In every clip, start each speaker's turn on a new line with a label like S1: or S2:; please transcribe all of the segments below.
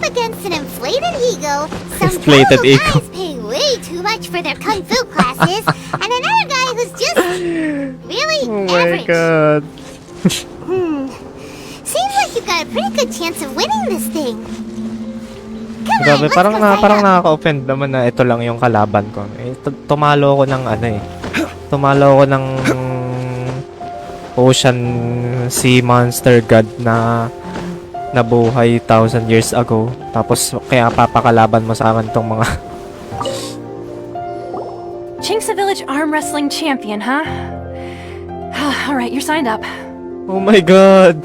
S1: against an inflated ego, some
S2: Inflated
S1: fellow
S2: ego.
S1: guys pay way too much for their kung fu classes, and another guy who's just really
S2: Oh my
S1: average.
S2: god.
S1: Seems like you've got a pretty good chance of winning this thing. Come on,
S2: Grabe,
S1: let's
S2: parang
S1: go sign up.
S2: nakaka-offend naman na ito lang yung kalaban ko. Tumalo ako ng ano eh. Tumalo ako ng Ocean Sea Monster God na nabuhay 1,000 years ago. Tapos kaya papakalaban mo sa akin tong mga
S3: Chinksa Village Arm Wrestling Champion, huh? Alright, you're signed up.
S2: Oh my god.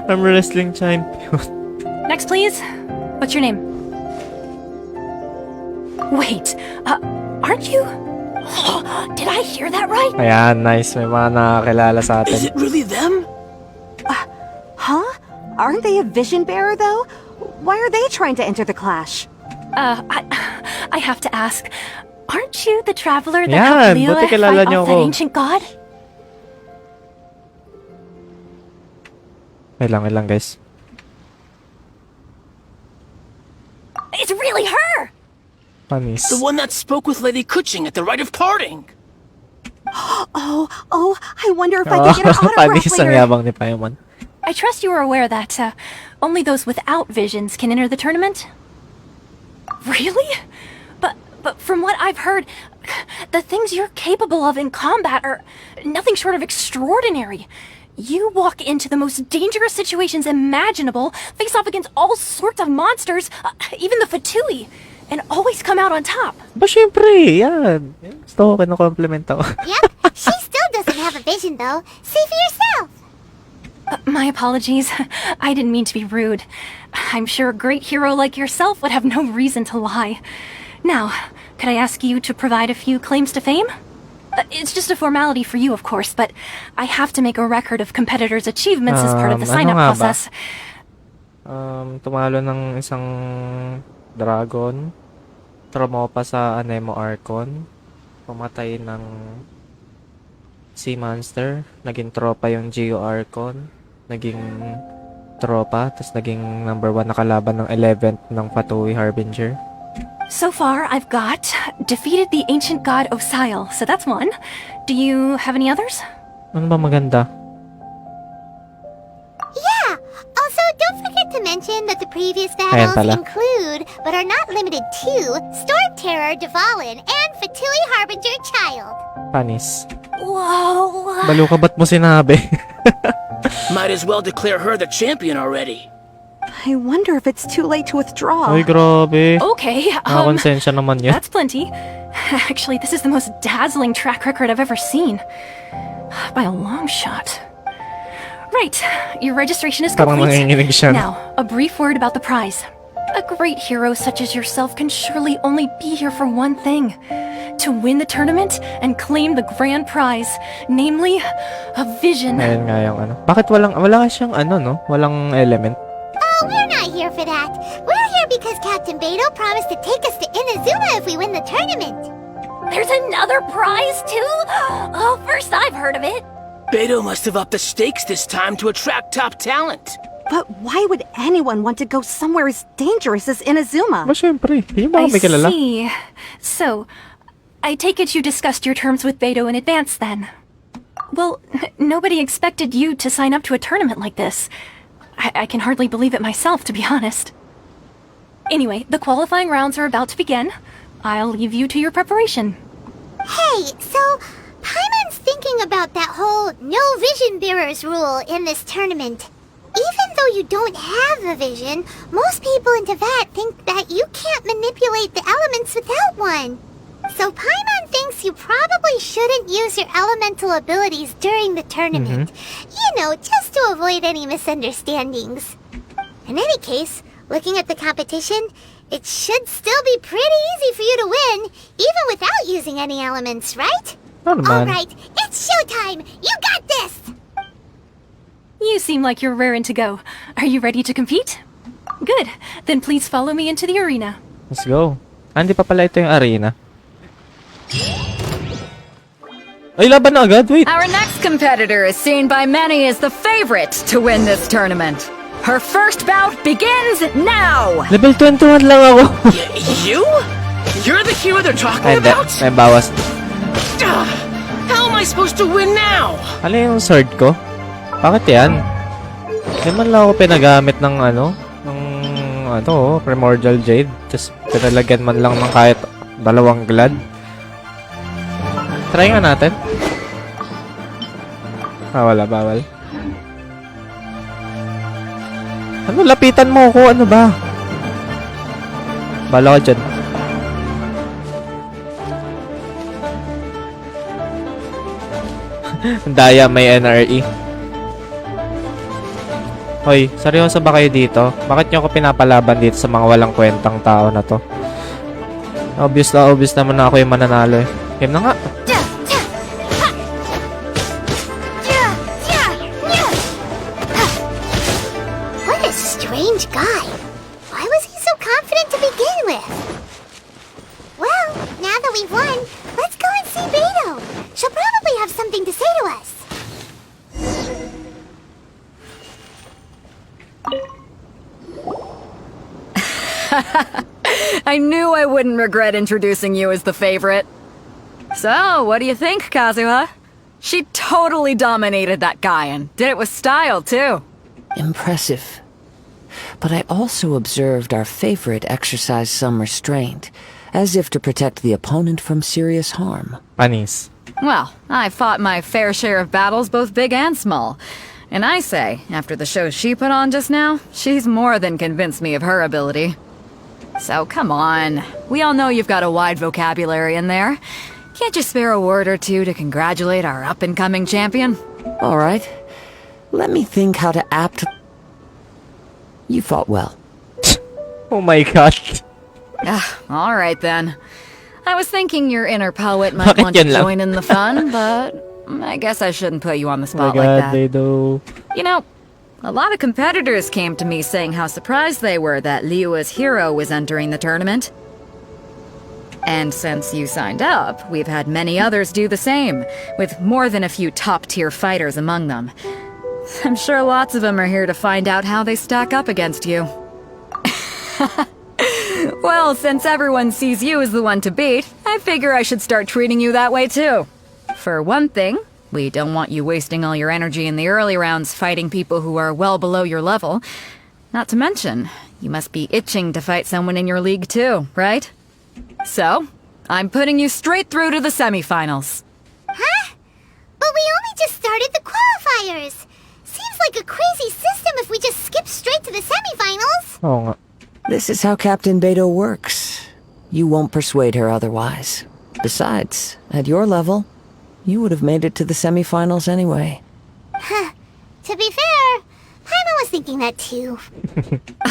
S2: I'm wrestling champion.
S3: Next, please. What's your name? Wait, aren't you? Did I hear that right?
S2: Ayan, nice. May mga nakakilala sa
S4: Is
S2: atin.
S4: it really them?
S5: Huh? Aren't they a vision bearer, though? Why are they trying to enter the clash?
S3: I have to ask. Aren't you the traveler that
S2: Yan,
S3: helped
S2: buti
S3: Liyue
S2: kilala
S3: fight
S2: niyo
S3: off that
S2: ako.
S3: ancient god?
S2: Wait lang guys.
S3: It's really her!
S2: Panis.
S4: The one that spoke with Lady Kuching at the rite of parting.
S5: Oh, I wonder if I can get an autograph
S2: Panis ang
S5: later.
S2: yabang ni Paimon.
S3: I trust you are aware that only those without visions can enter the tournament? Really? But from what I've heard, the things you're capable of in combat are nothing short of extraordinary. You walk into the most dangerous situations imaginable, face off against all sorts of monsters, even the Fatui, and always come out on top.
S2: Ba syempre, yan. Gusto ko kinu-compliment ako.
S1: Yep, she still doesn't have a vision though. See for yourself.
S3: My apologies. I didn't mean to be rude. I'm sure a great hero like yourself would have no reason to lie. Now, could I ask you to provide a few claims to fame? It's just a formality for you, of course, but I have to make a record of competitors' achievements as part of the
S2: Ano
S3: sign-up
S2: nga ba?
S3: process.
S2: Tumalo ng isang dragon. Trumopa sa Anemo Archon. Pumatay ng Sea Monster. Naging tropa yung Geo Archon. Naging tropa. Tapos naging number 1 na kalaban ng 11th ng Fatui Harbinger.
S3: So far, I've got defeated the ancient god Osial, so that's one. Do you have any others?
S2: Ano ba maganda?
S1: Yeah. Also, don't forget to mention that the previous
S2: Ayan
S1: battles
S2: pala.
S1: include, but are not limited to, Storm Terror Dvalin and Fatui Harbinger Child.
S2: Panis.
S3: Whoa!
S2: Balo ka, ba't mo sinabi?
S4: Might as well declare her the champion already.
S5: I wonder if it's too late to withdraw.
S2: Ay, grabe.
S3: Okay,
S2: Nakakonsensya naman yun.
S3: that's plenty. Actually, this is the most dazzling track record I've ever seen. By a long shot. Right, your registration is
S2: Parang
S3: complete.
S2: nanginginig siya.
S3: Now, a brief word about the prize. A great hero such as yourself can surely only be here for one thing. To win the tournament and claim the grand prize, namely, a vision.
S2: Ayan nga yung ano. Bakit wala siyang ano, no? Walang element.
S1: Oh, we're not here for that. We're here because Captain Beidou promised to take us to Inazuma if we win the tournament.
S3: There's another prize, too? Oh, first I've heard of it.
S4: Beidou must have upped the stakes this time to attract top talent.
S5: But why would anyone want to go somewhere as dangerous as Inazuma?
S2: Ba syempre. Hindi ba
S3: I
S2: kami kilala?
S3: see. So, I take it you discussed your terms with Beidou in advance, then? Well, nobody expected you to sign up to a tournament like this. I can hardly believe it myself, to be honest. Anyway, the qualifying rounds are about to begin. I'll leave you to your preparation.
S1: Hey, so Paimon's thinking about that whole no vision bearers rule in this tournament. Even though you don't have a vision, most people in Teyvat think that you can't manipulate the elements without one. So Paimon thinks you probably shouldn't use your elemental abilities during the tournament. You know, just to avoid any misunderstandings. In any case, looking at the competition, it should still be pretty easy for you to win, even without using any elements, right?
S2: Ano naman?
S1: Alright, it's showtime! You got this!
S3: You seem like you're raring to go. Are you ready to compete? Good. Then please follow me into the arena.
S2: Let's go. Hindi pa pala ito yung arena. Ay, laban na agad. Wait.
S6: Our next competitor is seen by many as the favorite to win this tournament. Her first bout begins now!
S2: Level 21 lang ako.
S4: You? You're the hero they're talking
S2: Ay, hindi.
S4: about?
S2: May bawas.
S4: How am I supposed to win now?
S2: Ano yung sword ko? Bakit yan? Hindi man lang ako pinagamit ng Primordial Jade. Tapos pinalagyan man lang ng kahit 2 glad. Try nga natin. Wala, bawal. Ano, lapitan mo ko? Ano ba? Bala ka dyan. Daya may NRE. Hoy, seryoso ba kayo dito? Bakit nyo ako pinapalaban dito sa mga walang kwentang tao na to? Obvious naman na ako yung mananalo eh. Game na nga.
S1: What a strange guy. Why was he so confident to begin with? Well, now that we've won, let's go and see Beidou. She'll probably have something to say to us.
S6: I knew I wouldn't regret introducing you as the favorite. So, what do you think, Kazuha? She totally dominated that guy and did it with style, too.
S7: Impressive. But I also observed our favorite exercise some restraint, as if to protect the opponent from serious harm.
S2: Panis.
S6: Well, I fought my fair share of battles, both big and small. And I say, after the show she put on just now, she's more than convinced me of her ability. So come on, we all know you've got a wide vocabulary in there. Can't you spare a word or two to congratulate our up-and-coming champion?
S7: All right. Let me think how to apt... You fought well.
S2: Oh my gosh.
S6: All right then. I was thinking your inner poet might
S2: Bakit
S6: want to
S2: yan lang?
S6: join in the fun, but I guess I shouldn't put you on the
S2: Oh my
S6: spot like
S2: god,
S6: that.
S2: Beidou.
S6: You know, a lot of competitors came to me saying how surprised they were that Liyue's hero was entering the tournament. And since you signed up, we've had many others do the same, with more than a few top-tier fighters among them. I'm sure lots of them are here to find out how they stack up against you. Well, since everyone sees you as the one to beat, I figure I should start treating you that way too. For one thing, we don't want you wasting all your energy in the early rounds fighting people who are well below your level. Not to mention, you must be itching to fight someone in your league too, right? So, I'm putting you straight through to the semifinals.
S1: Huh? But we only just started the qualifiers. Seems like a crazy system if we just skip straight to the semifinals.
S2: Oo nga.
S7: This is how Captain Beidou works. You won't persuade her otherwise. Besides, at your level, you would have made it to the semifinals anyway.
S1: To be fair, Paimon was thinking that too.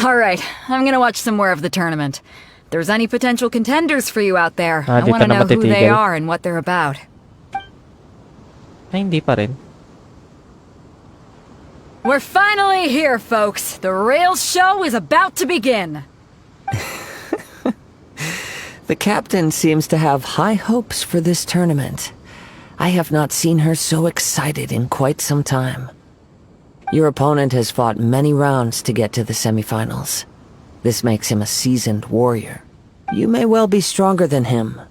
S6: Alright, I'm gonna watch some more of the tournament. If there's any potential contenders for you out there, I
S2: Di
S6: want to
S2: ka na
S6: know who they
S2: matitigil.
S6: are and what they're about.
S2: Ay, hindi pa rin.
S6: We're finally here, folks. The real show is about to begin.
S7: The captain seems to have high hopes for this tournament. I have not seen her so excited in quite some time. Your opponent has fought many rounds to get to the semifinals. This makes him a seasoned warrior. You may well be stronger than him,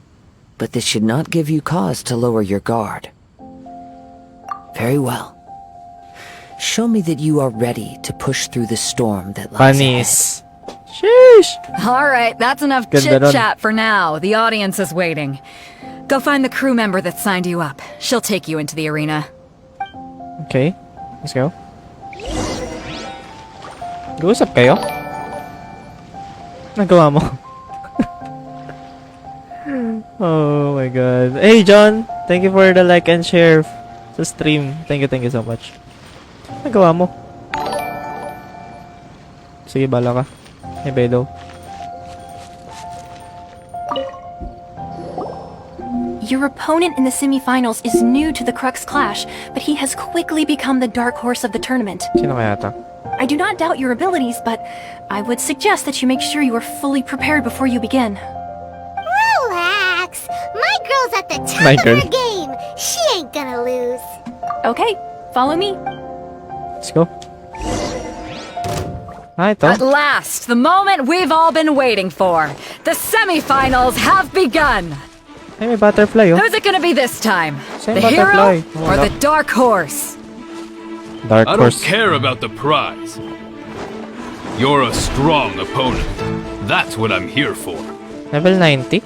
S7: but this should not give you cause to lower your guard. Very well. Show me that you are ready to push through the storm that lies ahead.
S2: Panis. Sheesh.
S6: Alright, that's enough
S2: Ganda nun.
S6: chit-chat for now. The audience is waiting. Go find the crew member that signed you up. She'll take you into the arena.
S2: Okay, let's go. Nag-uusap kayo? Nagawa mo? Oh my god. Hey John, thank you for the like and share sa stream. Thank you so much. Nagawa mo? Sige, bala ka. Hey Beidou.
S3: Your opponent in the semifinals is new to the Crux Clash, but he has quickly become the dark horse of the tournament.
S2: Sino kaya ta?
S3: I do not doubt your abilities, but I would suggest that you make sure you are fully prepared before you begin.
S1: Relax. My girl's at the top
S2: My
S1: of
S2: girl.
S1: her game. She ain't gonna lose.
S3: Okay, follow me.
S2: Let's go. Ito.
S6: At last, the moment we've all been waiting for. The semifinals have begun.
S2: Ay, may butterfly, oh.
S6: Who's it gonna be this time?
S2: Same
S6: The
S2: butterfly.
S6: hero or the dark horse?
S2: Dark
S8: I don't
S2: horse.
S8: care about the prize. You're a strong opponent. That's what I'm here for.
S2: Level 90.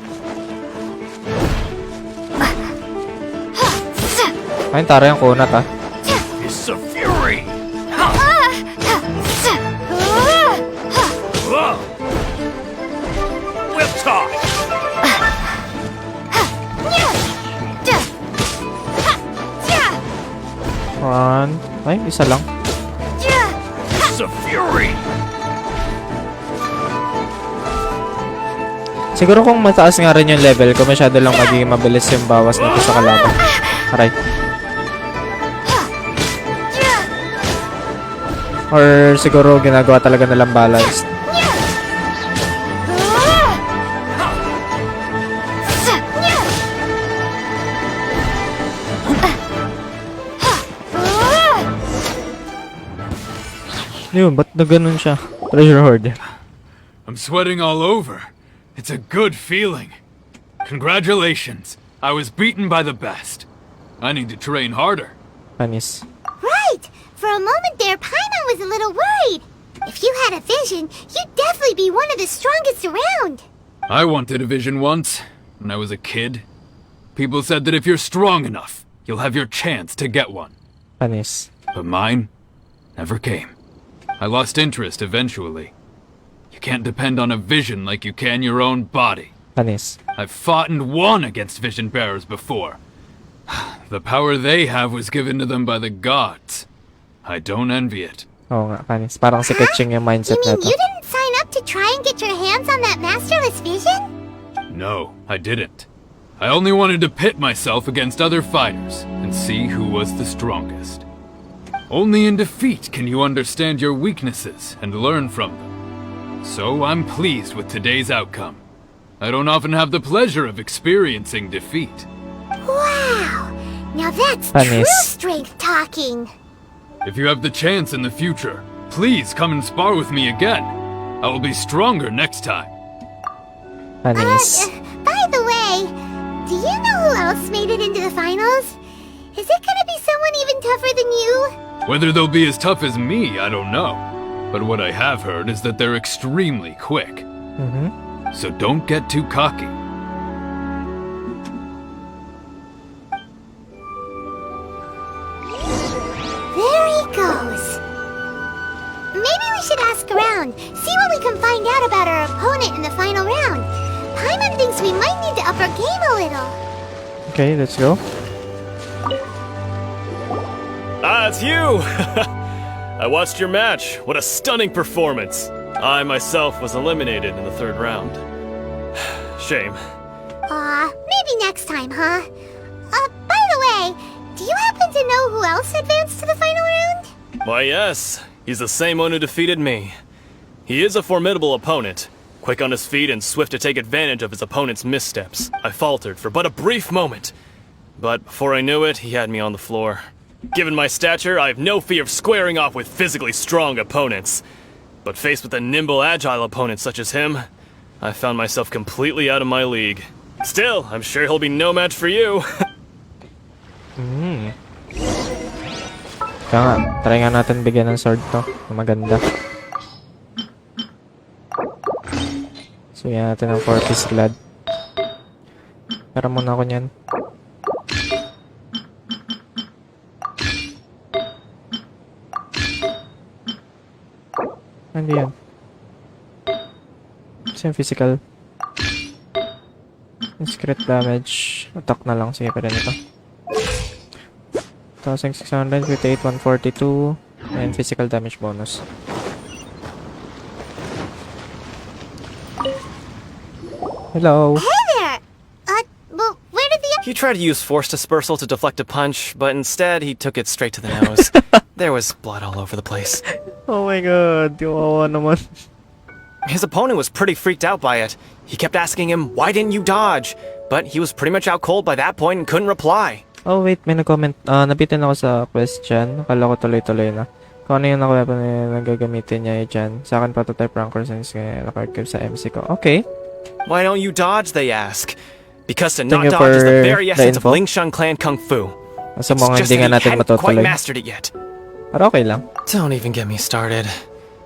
S2: Ay, tara yung kunat, ah.
S8: It's a fury. Whip toss.
S2: One. Ay, isa lang.
S8: It's a fury.
S2: Siguro kung mataas nga rin yung level ko, masyado lang magiging mabilis yung bawas nito sa kalaban. Aray. Or siguro ginagawa talaga nilang balance. Yun, ba't na ganun siya? Treasure hoard.
S8: I'm sweating all over. It's a good feeling. Congratulations. I was beaten by the best. I need to train harder.
S2: Panis.
S1: Right! For a moment there, Paimon was a little worried. If you had a vision, you'd definitely be one of the strongest around.
S8: I wanted a vision once, when I was a kid. People said that if you're strong enough, you'll have your chance to get one.
S2: Panis.
S8: But mine never came. I lost interest eventually. You can't depend on a vision like you can your own body.
S2: Panis.
S8: I've fought and won against vision bearers before. The power they have was given to them by the gods. I don't envy it.
S2: Oo nga, panis. Parang si Ketching yung mindset
S1: You
S2: na
S1: mean
S2: to.
S1: you didn't sign up to try and get your hands on that masterless vision?
S8: No, I didn't. I only wanted to pit myself against other fighters and see who was the strongest. Only in defeat can you understand your weaknesses and learn from them. So I'm pleased with today's outcome. I don't often have the pleasure of experiencing defeat.
S1: Wow! Now that's
S2: Panis.
S1: true strength talking.
S8: If you have the chance in the future, please come and spar with me again. I will be stronger next time.
S2: Panis.
S1: By the way, do you know who else made it into the finals? Is it gonna be someone even tougher than you?
S8: Whether they'll be as tough as me, I don't know. But what I have heard is that they're extremely quick. So don't get too cocky.
S1: There he goes. Maybe we should ask around, see what we can find out about our opponent in the final round. Paimon thinks we might need to up our game a little.
S2: Okay, let's go.
S9: Ah, it's you! I watched your match. What a stunning performance. I myself was eliminated in the third round. Shame.
S1: Maybe next time, huh? By the way, do you happen to know who else advanced to the final round?
S9: Why, yes. He's the same one who defeated me. He is a formidable opponent. Quick on his feet and swift to take advantage of his opponent's missteps. I faltered for but a brief moment. But before I knew it, he had me on the floor. Given my stature, I have no fear of squaring off with physically strong opponents. But faced with a nimble, agile opponent such as him, I found myself completely out of my league. Still, I'm sure he'll be no match for you.
S2: Kaya nga, try nga natin bigyan ng sword to. Na maganda. So, yan natin ng 4-piece glad. Pero muna ako nyan. Hindi yan. Kasi yung physical. Secret damage. Attack na lang. Sige pa rin ito. 1,600, 58, 142. And physical damage bonus. Hello.
S1: Hey there! Well, where did the...
S9: He tried to use force dispersal to deflect a punch, but instead he took it straight to the nose. There was blood all over the place.
S2: Oh my god. Kawawa naman.
S9: His opponent was pretty freaked out by it. He kept asking him, "Why didn't you dodge?" But he was pretty much out cold by that point and couldn't reply.
S2: Oh wait, may nag-comment. Nabitin ako sa question. Akala ko tuloy-tuloy na. Kung ano yung weapon na gagamitin niya dyan. Sa akin, prototype ranker since naka-archive sa MC ko. Okay.
S9: Why don't you dodge, they ask? Because to
S2: Thank
S9: not
S2: you
S9: dodge is
S2: for
S9: the very
S2: the
S9: essence of
S2: info.
S9: Lingshan clan kung fu.
S2: Sa
S9: It's
S2: mga
S9: just
S2: hindi nga
S9: that he
S2: natin
S9: hadn't quite
S2: matutuloy.
S9: mastered it yet.
S2: Pero okay lang.
S9: Don't even get me started.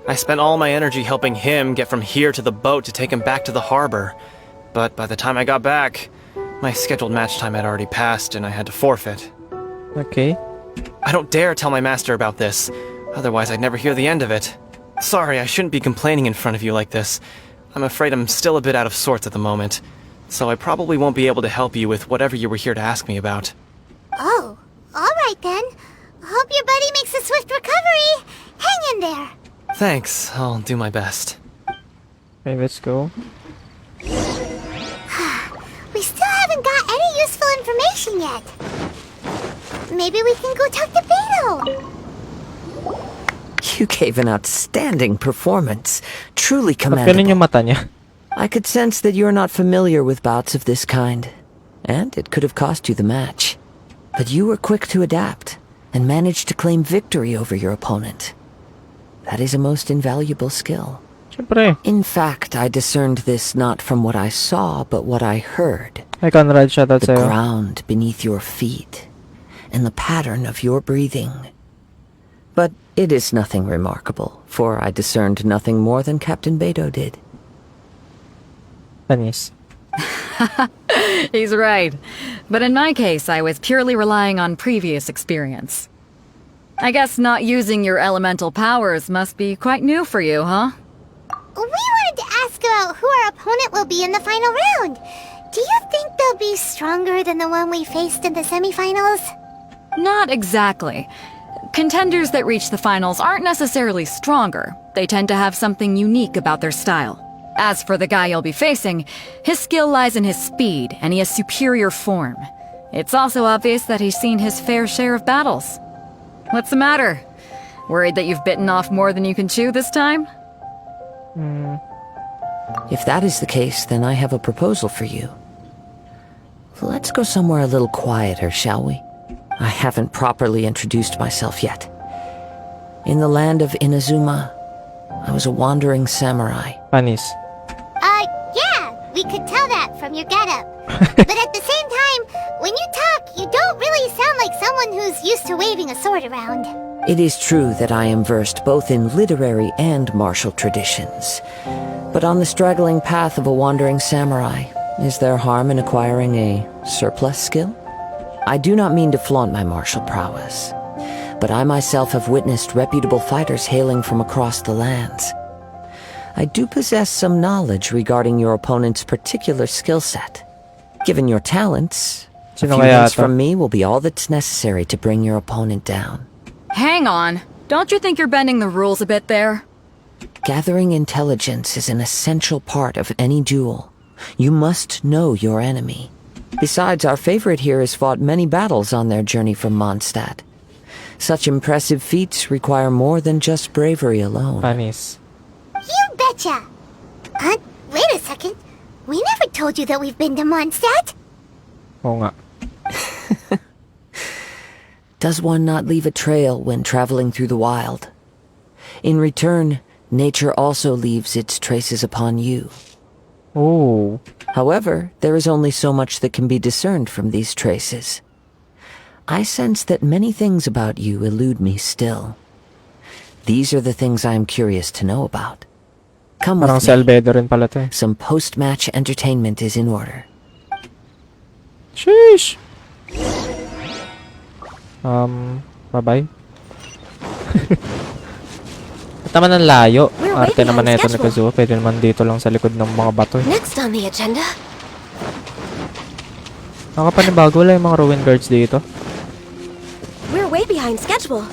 S9: I spent all my energy helping him get from here to the boat to take him back to the harbor. But by the time I got back, my scheduled match time had already passed and I had to forfeit.
S2: Okay.
S9: I don't dare tell my master about this, otherwise I'd never hear the end of it. Sorry, I shouldn't be complaining in front of you like this. I'm afraid I'm still a bit out of sorts at the moment, so I probably won't be able to help you with whatever you were here to ask me about.
S1: Oh, alright then. Hope your buddy makes a swift recovery. Hang in there.
S9: Thanks, I'll do my best.
S2: Okay, let's go.
S1: We still haven't got any useful information yet. Maybe we can go talk to Beidou.
S7: You gave an outstanding performance. Truly
S2: Ba't ganun
S7: commendable.
S2: yung mata niya?
S7: I could sense that you're not familiar with bouts of this kind, and it could have cost you the match. But you were quick to adapt, and managed to claim victory over your opponent. That is a most invaluable skill.
S2: Siyempre.
S7: In fact, I discerned this not from what I saw, but what I heard.
S2: Hi, Conrad. Shoutout
S7: The
S2: sa'yo.
S7: ground beneath your feet, and the pattern of your breathing. But it is nothing remarkable, for I discerned nothing more than Captain Beidou did.
S2: Tanis.
S6: He's right. But in my case, I was purely relying on previous experience. I guess not using your elemental powers must be quite new for you, huh?
S1: We wanted to ask about who our opponent will be in the final round. Do you think they'll be stronger than the one we faced in the semifinals?
S6: Not exactly. Contenders that reach the finals aren't necessarily stronger. They tend to have something unique about their style. As for the guy you'll be facing, his skill lies in his speed, and he has superior form. It's also obvious that he's seen his fair share of battles. What's the matter? Worried that you've bitten off more than you can chew this time?
S7: If that is the case, then I have a proposal for you. Let's go somewhere a little quieter, shall we? I haven't properly introduced myself yet. In the land of Inazuma, I was a wandering samurai.
S2: Panis.
S1: Yeah, we could tell that from your getup. But at the same time, when you talk, you don't really sound like someone who's used to waving a sword around.
S7: It is true that I am versed both in literary and martial traditions. But on the straggling path of a wandering samurai, is there harm in acquiring a surplus skill? I do not mean to flaunt my martial prowess, but I myself have witnessed reputable fighters hailing from across the lands. I do possess some knowledge regarding your opponent's particular skill set. Given your talents, a
S2: Sino
S7: few
S2: kaya
S7: hints
S2: to?
S7: from me will be all that's necessary to bring your opponent down.
S6: Hang on. Don't you think you're bending the rules a bit there?
S7: Gathering intelligence is an essential part of any duel. You must know your enemy. Besides, our favorite here has fought many battles on their journey from Mondstadt. Such impressive feats require more than just bravery alone.
S2: Panis.
S1: You betcha! Wait a second. We never told you that we've been to Mondstadt.
S2: Oo nga.
S7: Does one not leave a trail when traveling through the wild? In return, nature also leaves its traces upon you.
S2: Oh.
S7: However, there is only so much that can be discerned from these traces. I sense that many things about you elude me still. These are the things I am curious to know about. Come
S2: Parang
S7: with
S2: si
S7: me.
S2: Albedo rin pala to eh.
S7: Some post-match entertainment is in order.
S2: Sheesh! Bye-bye. At naman ang layo.
S10: We're way
S2: Arte naman na
S10: behind
S2: ito ni
S10: schedule.
S2: Kazuha. Pwede naman dito lang sa likod ng mga bato eh.
S10: Next on the agenda,
S2: Nakapanibago wala yung mga ruin guards dito.
S10: we're way behind schedule.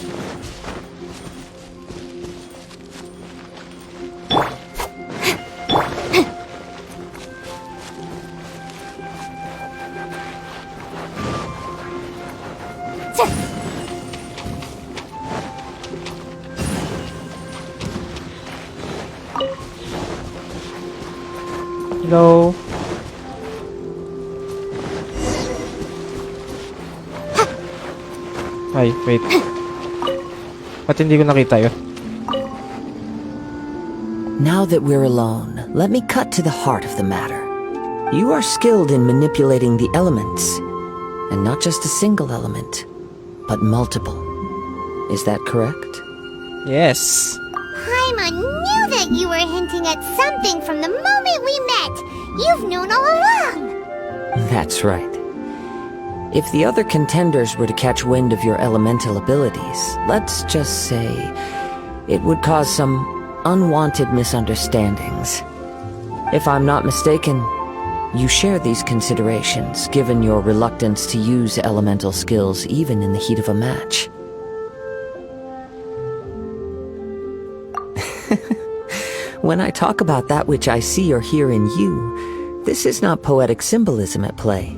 S2: Hello? Ay, wait. Ba't hindi ko nakita yun?
S7: Now that we're alone, let me cut to the heart of the matter. You are skilled in manipulating the elements, and not just a single element, but multiple. Is that correct?
S2: Yes.
S1: Paimon knew that you were hinting at something from the moment we met. You've known all along.
S7: That's right. If the other contenders were to catch wind of your elemental abilities, let's just say it would cause some unwanted misunderstandings. If I'm not mistaken, you share these considerations, given your reluctance to use elemental skills even in the heat of a match. When I talk about that which I see or hear in you, this is not poetic symbolism at play.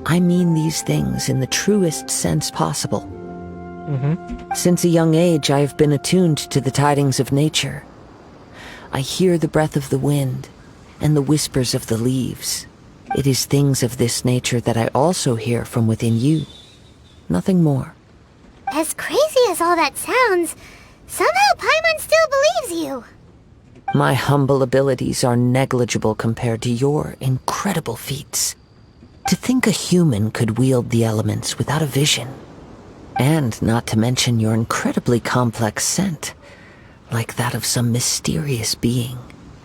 S7: I mean these things in the truest sense possible. Since a young age, I have been attuned to the tidings of nature. I hear the breath of the wind and the whispers of the leaves. It is things of this nature that I also hear from within you. Nothing more.
S1: As crazy as all that sounds, somehow Paimon still believes you.
S7: My humble abilities are negligible compared to your incredible feats. To think a human could wield the elements without a vision. And not to mention your incredibly complex scent, like that of some mysterious being.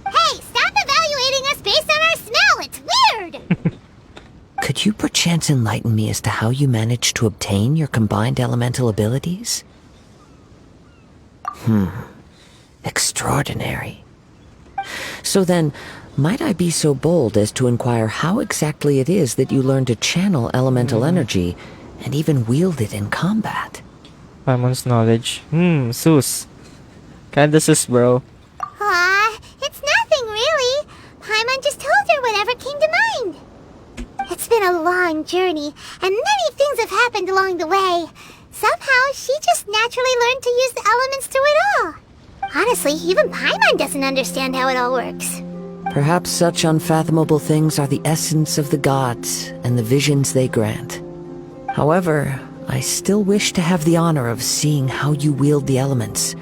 S1: Hey, stop evaluating us based on our smell! It's weird!
S7: Could you perchance enlighten me as to how you managed to obtain your combined elemental abilities? Extraordinary. So then, might I be so bold as to inquire how exactly it is that you learned to channel elemental energy and even wield it in combat?
S2: Paimon's knowledge. Sus. Kinda sus, bro.
S1: It's nothing really. Paimon just told her whatever came to mind. It's been a long journey, and many things have happened along the way. Somehow, she just naturally learned to use the elements through it all. Honestly, even Paimon doesn't understand how it all works.
S7: Perhaps such unfathomable things are the essence of the gods and the visions they grant. However, I still wish to have the honor of seeing how you wield the elements.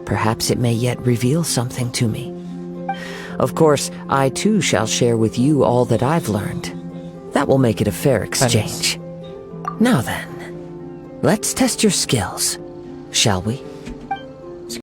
S7: Perhaps it may yet reveal something to me. Of course, I too shall share with you all that I've learned. That will make it a fair exchange. Now then, let's test your skills, shall we?